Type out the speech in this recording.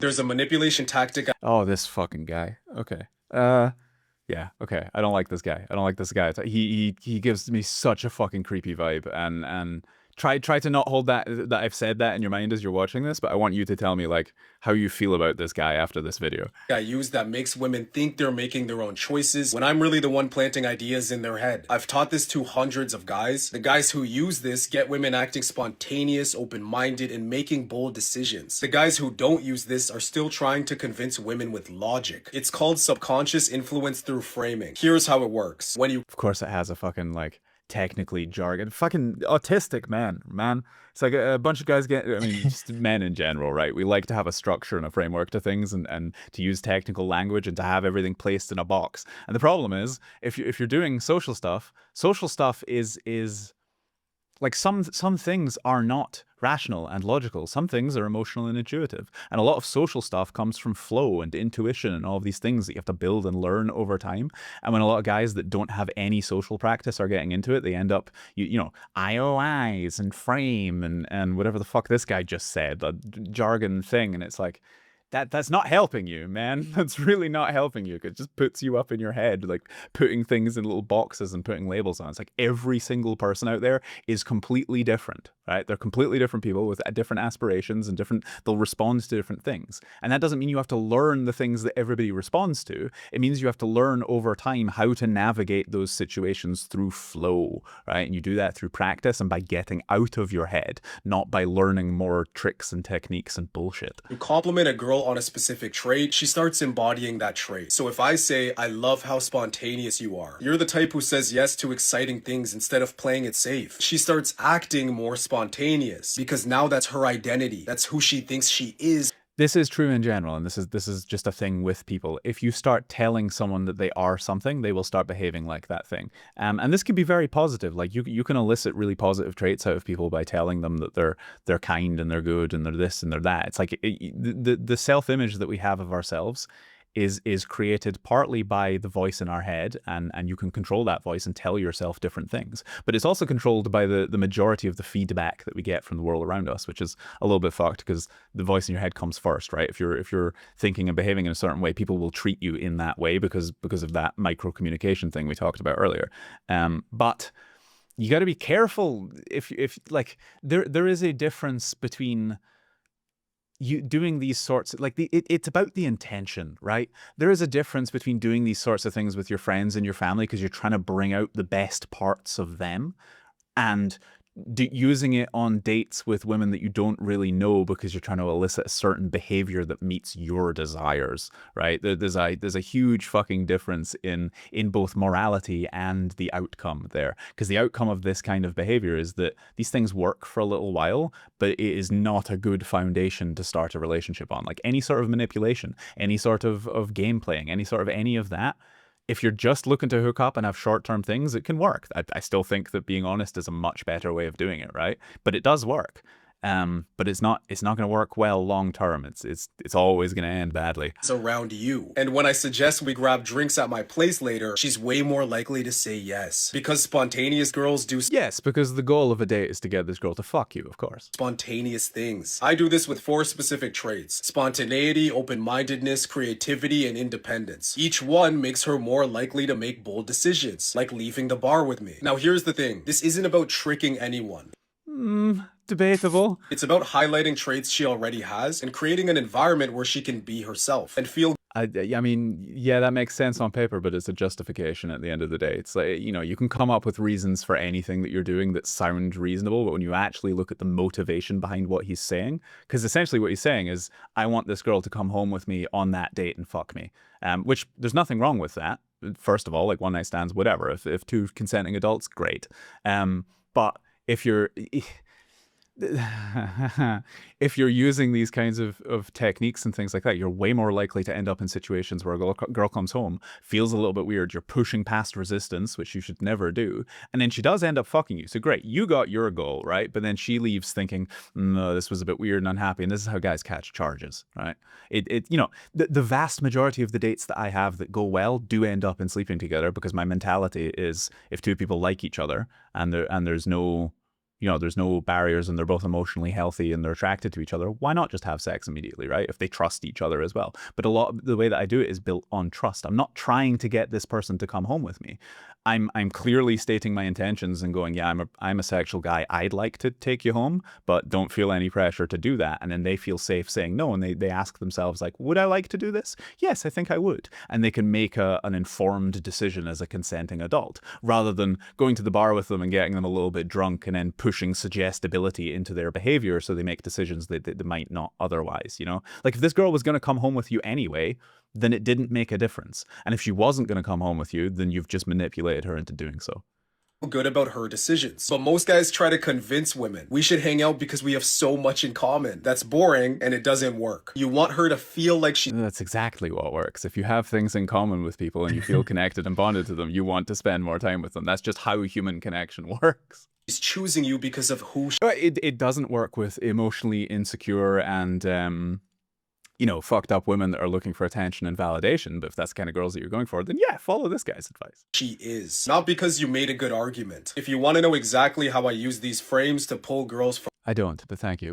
There's a manipulation tactic. Oh, this fucking guy. Okay. Yeah, okay. I don't like this guy. I don't like this guy. He gives me such a fucking creepy vibe, and try to not hold that I've said that in your mind as you're watching this, but I want you to tell me like how you feel about this guy after this video. I use that makes women think they're making their own choices when I'm really the one planting ideas in their head. I've taught this to hundreds of guys. The guys who use this get women acting spontaneous, open-minded, and making bold decisions. The guys who don't use this are still trying to convince women with logic. It's called subconscious influence through framing. Here's how it works. When you Of course, it has a fucking like technically jargon. Fucking autistic man. It's like a bunch of guys get. I mean, just men in general, right? We like to have a structure and a framework to things, and to use technical language and to have everything placed in a box. And the problem is, if you're doing social stuff is like some things are not rational and logical. Some things are emotional and intuitive. And a lot of social stuff comes from flow and intuition and all of these things that you have to build and learn over time. And when a lot of guys that don't have any social practice are getting into it, they end up, IOIs and frame and whatever the fuck this guy just said, the jargon thing. And it's like, that's not helping you, man. That's really not helping you. It just puts you up in your head, like putting things in little boxes and putting labels on. It's like every single person out there is completely different, right? They're completely different people with different aspirations and different, they'll respond to different things. And that doesn't mean you have to learn the things that everybody responds to. It means you have to learn over time how to navigate those situations through flow, right? And you do that through practice and by getting out of your head, not by learning more tricks and techniques and bullshit. compliment a girl on a specific trait, she starts embodying that trait. So if I say, I love how spontaneous you are, you're the type who says yes to exciting things instead of playing it safe. She starts acting more spontaneous because now that's her identity. That's who she thinks she is. This is true in general, and this is just a thing with people. If you start telling someone that they are something, they will start behaving like that thing. And this can be very positive. Like you can elicit really positive traits out of people by telling them that they're kind and they're good and they're this and they're that. It's like the self image that we have of ourselves is created partly by the voice in our head, and you can control that voice and tell yourself different things. But it's also controlled by the majority of the feedback that we get from the world around us, which is a little bit fucked because the voice in your head comes first, right? If you're thinking and behaving in a certain way, people will treat you in that way because of that micro communication thing we talked about earlier. But you got to be careful if like there is a difference between you doing these sorts like it's about the intention, right? There is a difference between doing these sorts of things with your friends and your family because you're trying to bring out the best parts of them, and using it on dates with women that you don't really know because you're trying to elicit a certain behavior that meets your desires, right? There's a huge fucking difference in both morality and the outcome there, because the outcome of this kind of behavior is that these things work for a little while, but it is not a good foundation to start a relationship on. Like any sort of manipulation, any sort of game playing, any of that, if you're just looking to hook up and have short-term things, it can work. I still think that being honest is a much better way of doing it, right? But it does work. But it's not going to work well long term. It's always going to end badly. Around you. And when I suggest we grab drinks at my place later, she's way more likely to say yes. Because spontaneous girls do Yes, because the goal of a date is to get this girl to fuck you, of course. spontaneous things. I do this with 4 specific traits: spontaneity, open-mindedness, creativity, and independence. Each one makes her more likely to make bold decisions, like leaving the bar with me. Now here's the thing, this isn't about tricking anyone. Debatable. It's about highlighting traits she already has and creating an environment where she can be herself and feel I mean, yeah, that makes sense on paper, but it's a justification at the end of the day. It's like, you can come up with reasons for anything that you're doing that sound reasonable, but when you actually look at the motivation behind what he's saying, because essentially what he's saying is, I want this girl to come home with me on that date and fuck me, which there's nothing wrong with that. First of all, like one night stands, whatever. If two consenting adults, great. But if you're if you're using these kinds of techniques and things like that, you're way more likely to end up in situations where a girl comes home, feels a little bit weird, you're pushing past resistance, which you should never do, and then she does end up fucking you. So great, you got your goal, right? But then she leaves thinking, no, this was a bit weird and unhappy, and this is how guys catch charges, right? The vast majority of the dates that I have that go well do end up in sleeping together because my mentality is if two people like each other and there's no you know, there's no barriers and they're both emotionally healthy and they're attracted to each other, why not just have sex immediately, right? If they trust each other as well. But a lot of the way that I do it is built on trust. I'm not trying to get this person to come home with me. I'm clearly stating my intentions and going, yeah, I'm a sexual guy. I'd like to take you home, but don't feel any pressure to do that. And then they feel safe saying no, and they ask themselves like, would I like to do this? Yes, I think I would. And they can make an informed decision as a consenting adult, rather than going to the bar with them and getting them a little bit drunk and then pushing suggestibility into their behavior so they make decisions that they might not otherwise, you know? Like if this girl was going to come home with you anyway, then it didn't make a difference. And if she wasn't going to come home with you, then you've just manipulated her into doing so. Good about her decisions. But most guys try to convince women we should hang out because we have so much in common. That's boring and it doesn't work. You want her to feel like That's exactly what works. If you have things in common with people and you feel connected and bonded to them, you want to spend more time with them. That's just how human connection works. she's choosing you because of who she It doesn't work with emotionally insecure and you know, fucked up women that are looking for attention and validation. But if that's the kind of girls that you're going for, then yeah, follow this guy's advice. is. Not because you made a good argument. If you want to know exactly how I use these frames to pull girls from I don't, but thank you.